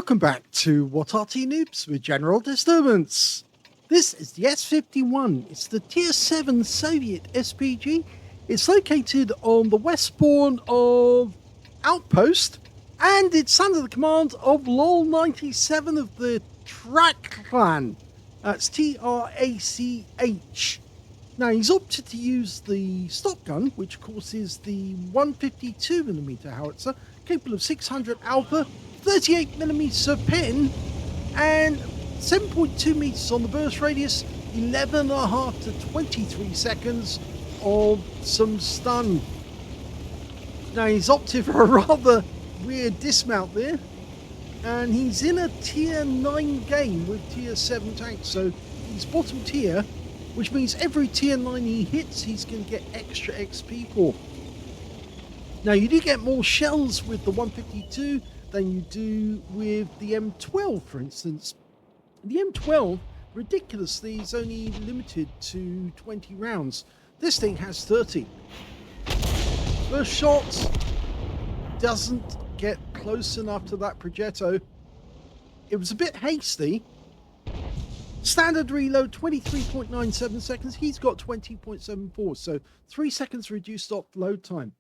Welcome back to What Arty Noobs with General Disturbance. This is the S-51. It's the Tier 7 Soviet SPG. It's located on the westbourne of Outpost, and it's under the command of llol97 of the TRACH clan. That's TRACH. Now, he's opted to use the stock gun, which of course is the 152mm howitzer, capable of 600 alpha, 38mm pen, and 7.2 meters on the burst radius, 11.5 to 23 seconds of some stun. Now, he's opted for a rather weird dismount there, and he's in a tier 9 game with tier 7 tanks, so he's bottom tier, which means every tier 9 he hits, he's going to get extra XP for. Now, you do get more shells with the 152 than you do with the M12, for instance. The M12, ridiculously, is only limited to 20 rounds. This thing has 30. First shot doesn't get close enough to that Progetto. It was a bit hasty. Standard reload, 23.97 seconds. He's got 20.74, so 3 seconds reduced off load time.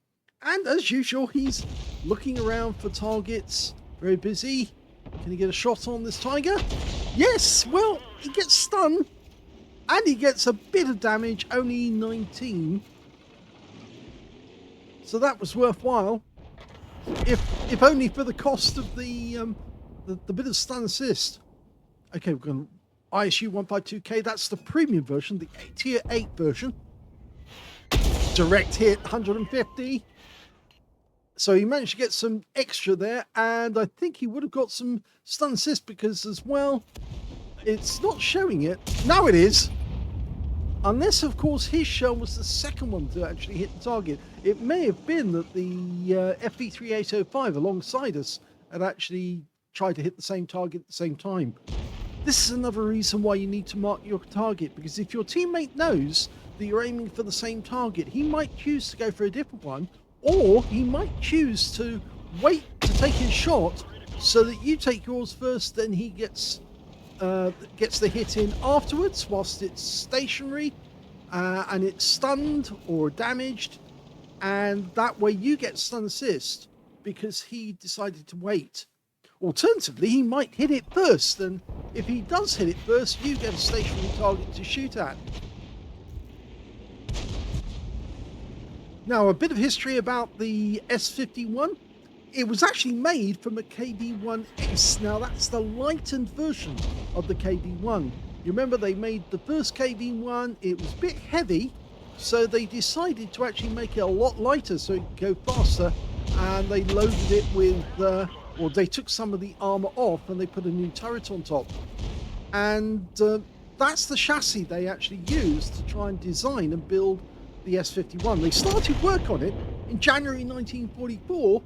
And as usual, he's looking around for targets. Very busy. Can he get a shot on this tiger? Yes! Well, he gets stunned. And he gets a bit of damage, only 19. So that was worthwhile. If only for the cost of the bit of stun assist. Okay, we're going to ISU 152K. That's the premium version, the tier 8 version. Direct hit, 150. So he managed to get some extra there, and I think he would have got some stun assist because as well, it's not showing it. Now it is. Unless, of course, his shell was the second one to actually hit the target. It may have been that the FV3805 alongside us had actually tried to hit the same target at the same time. This is another reason why you need to mark your target, because if your teammate knows that you're aiming for the same target, he might choose to go for a different one, or he might choose to wait to take his shot so that you take yours first, then he gets the hit in afterwards whilst it's stationary and it's stunned or damaged, and that way you get stun assist because he decided to wait. Alternatively, he might hit it first, and if he does hit it first, you get a stationary target to shoot at. Now, a bit of history about the S-51. It was actually made from a KV-1S. Now, that's the lightened version of the KV-1. You remember they made the first KV-1, it was a bit heavy, so they decided to actually make it a lot lighter so it could go faster, and they loaded it with, or they took some of the armor off and they put a new turret on top. And that's the chassis they actually used to try and design and build the S-51. They started work on it in January 1944,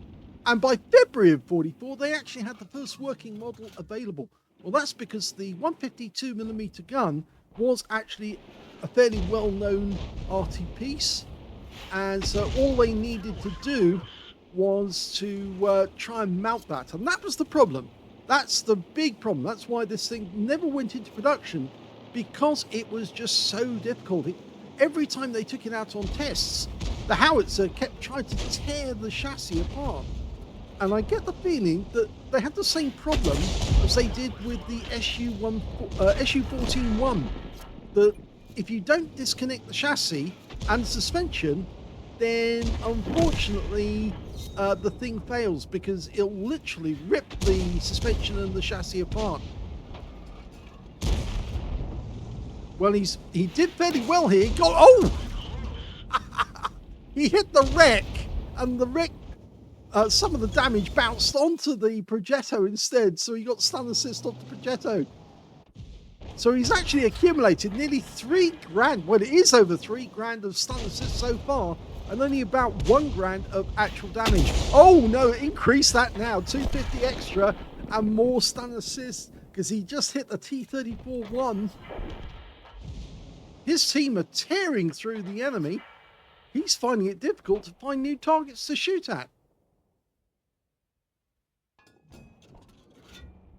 and by February of 44 they actually had the first working model available. Well, that's because the 152mm gun was actually a fairly well-known Arty piece, and so all they needed to do was to try and mount that, and that was the problem. That's the big problem. That's why this thing never went into production, because it was just so difficult. Every time they took it out on tests, the howitzer kept trying to tear the chassis apart. And I get the feeling that they had the same problem as they did with the SU-14-1. That if you don't disconnect the chassis and the suspension, then unfortunately the thing fails, because it'll literally rip the suspension and the chassis apart. Well, he did fairly well here. He got, oh! He hit the wreck, and the wreck, some of the damage bounced onto the Progetto instead, so he got stun assist off the Progetto. So he's actually accumulated nearly 3 grand, well, it is over 3 grand of stun assist so far, and only about 1 grand of actual damage. Oh no, increase that now, 250 extra and more stun assist, because he just hit the T-34-1. His team are tearing through the enemy. He's finding it difficult to find new targets to shoot at.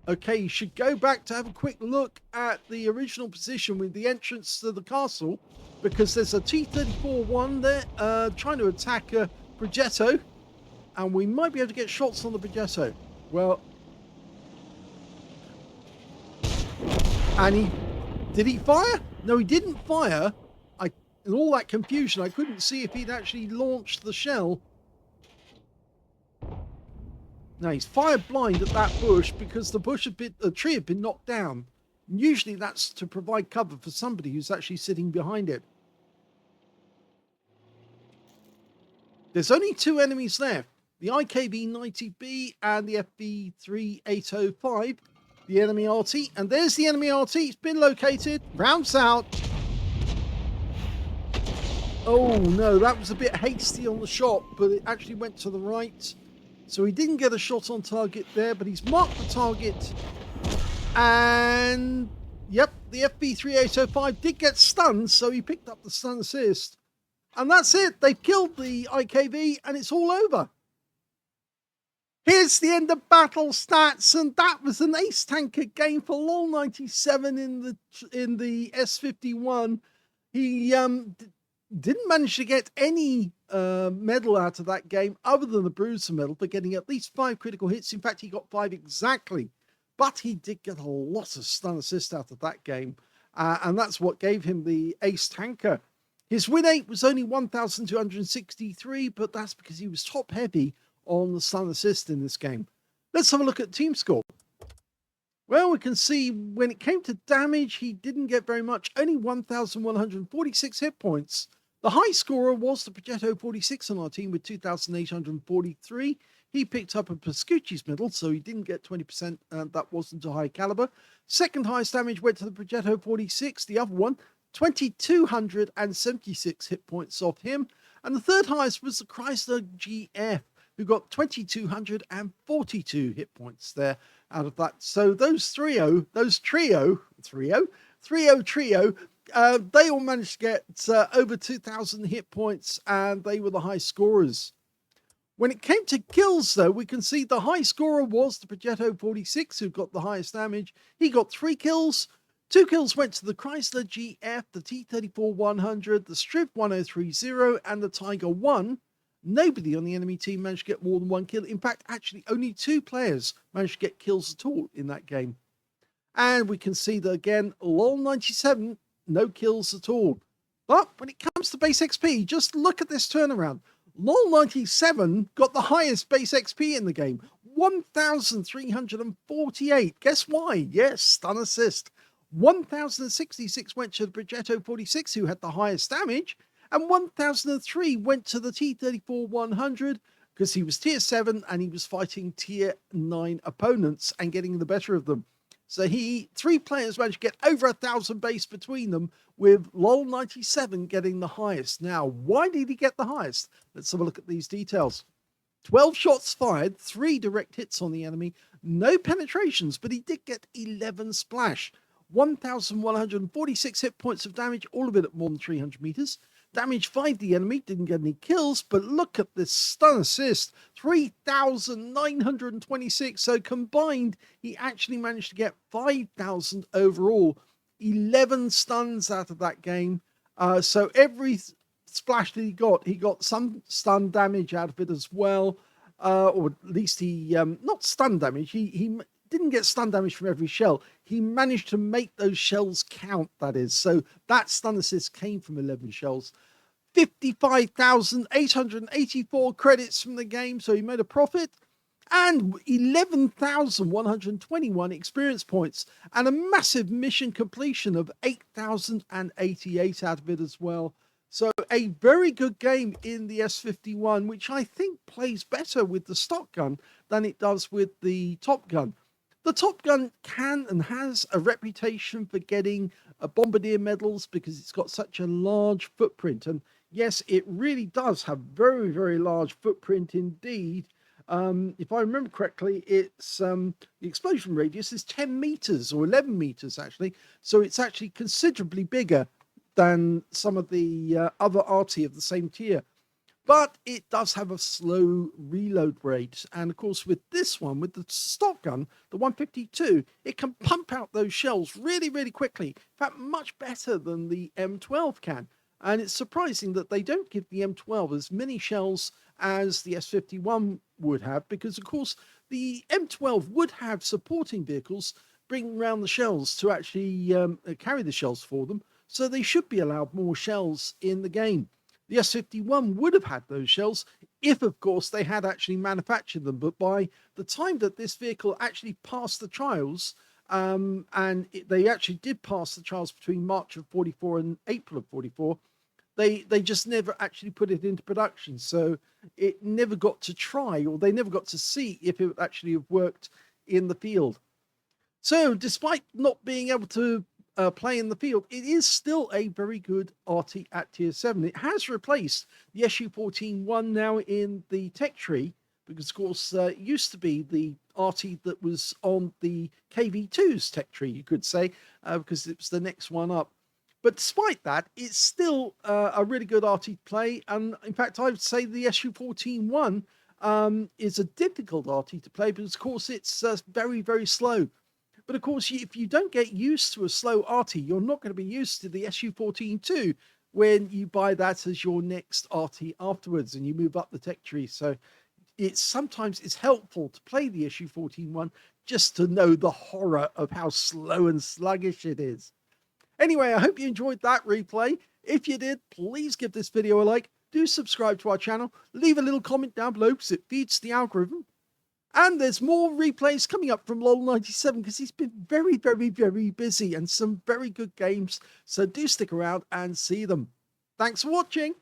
Okay, you should go back to have a quick look at the original position with the entrance to the castle, because there's a T-34-1 there trying to attack a Progetto, and we might be able to get shots on the Progetto. Well, and did he fire? No, he didn't fire. In all that confusion, I couldn't see if he'd actually launched the shell. Now he's fired blind at that bush because the tree had been knocked down. And usually that's to provide cover for somebody who's actually sitting behind it. There's only two enemies left, the IKV-90B and the FV3805, the enemy Arty. And there's the enemy Arty, it's been located, rounds out. Oh no, that was a bit hasty on the shot, but it actually went to the right. So he didn't get a shot on target there, but he's marked the target. And yep, the FV3805 did get stunned, so he picked up the stun assist. And that's it. They've killed the IKV and it's all over. Here's the end of battle stats, and that was an ace tanker game for llol97 in the S-51. He didn't manage to get any medal out of that game other than the Bruiser medal for getting at least 5 critical hits. In fact, he got 5 exactly, but he did get a lot of stun assist out of that game, and that's what gave him the ace tanker. His win rate was only 1,263, but that's because he was top heavy on the stun assist in this game. Let's have a look at team score. Well, we can see when it came to damage, he didn't get very much, only 1,146 hit points. The high scorer was the Progetto 46 on our team with 2,843. He picked up a Pascucci's medal, so he didn't get 20%, and that wasn't a high caliber. Second highest damage went to the Progetto 46, the other one, 2,276 hit points off him. And the third highest was the Chrysler GF, who got 2,242 hit points there out of that. So those trio, they all managed to get over 2,000 hit points, and they were the high scorers. When it came to kills, though, we can see the high scorer was the Progetto 46, who got the highest damage. He got 3 kills. 2 kills went to the Chrysler GF, the T-34-100, the Striv 1030, and the Tiger 1. Nobody on the enemy team managed to get more than 1 kill. In fact, actually, only 2 players managed to get kills at all in that game. And we can see that, again, llol97, no kills at all. But when it comes to base XP, just look at this turnaround. llol97 got the highest base XP in the game, 1,348. Guess why? Yes, stun assist. 1,066 went to the Progetto 46, who had the highest damage, and 1,003 went to the T-34-100 because he was tier 7 and he was fighting tier 9 opponents and getting the better of them. So 3 players managed to get over 1,000 base between them, with llol97 getting the highest. Now, why did he get the highest? Let's have a look at these details. 12 shots fired, 3 direct hits on the enemy, no penetrations, but he did get 11 splash. 1,146 hit points of damage, all of it at more than 300 meters. Damage 5 the enemy, didn't get any kills, but look at this stun assist, 3,926. So combined, he actually managed to get 5,000 overall. 11 stuns out of that game. So every splash that he got some stun damage out of it as well. Or at least he, not stun damage, he didn't get stun damage from every shell. He managed to make those shells count, that is. So that stun assist came from 11 shells. 55,884 credits from the game, so he made a profit. And 11,121 experience points. And a massive mission completion of 8,088 out of it as well. So a very good game in the S-51, which I think plays better with the stock gun than it does with the Top Gun. The Top Gun can and has a reputation for getting bombardier medals because it's got such a large footprint. And yes, it really does have very, very large footprint indeed. If I remember correctly, it's the explosion radius is 10 meters or 11 meters actually. So it's actually considerably bigger than some of the other Arty of the same tier. but it does have a slow reload rate. And of course, with this one, with the stock gun, the 152, it can pump out those shells really, really quickly. In fact, much better than the M12 can. And it's surprising that they don't give the M12 as many shells as the S-51 would have, because of course the M12 would have supporting vehicles bringing around the shells to actually carry the shells for them. So they should be allowed more shells in the game. The S-51 would have had those shells if, of course, they had actually manufactured them. But by the time that this vehicle actually passed the trials, they actually did pass the trials between March of 44 and April of 44, they just never actually put it into production. So it never got to try, or they never got to see if it would actually have worked in the field. So despite not being able to play in the field, it is still a very good Arty at tier 7. It has replaced the SU-14-1 now in the tech tree, because of course it used to be the Arty that was on the KV2's tech tree, you could say, because it was the next one up. But despite that, it's still a really good Arty to play. And in fact, I would say the SU-14-1 is a difficult Arty to play, because of course it's very, very slow. But of course, if you don't get used to a slow Arty, you're not going to be used to the SU-14-2 when you buy that as your next Arty afterwards and you move up the tech tree. So sometimes it's helpful to play the SU-14-1 just to know the horror of how slow and sluggish it is. Anyway, I hope you enjoyed that replay. If you did, please give this video a like. Do subscribe to our channel. Leave a little comment down below because it feeds the algorithm. And there's more replays coming up from llol97 because he's been very, very, very busy and some very good games. So do stick around and see them. Thanks for watching.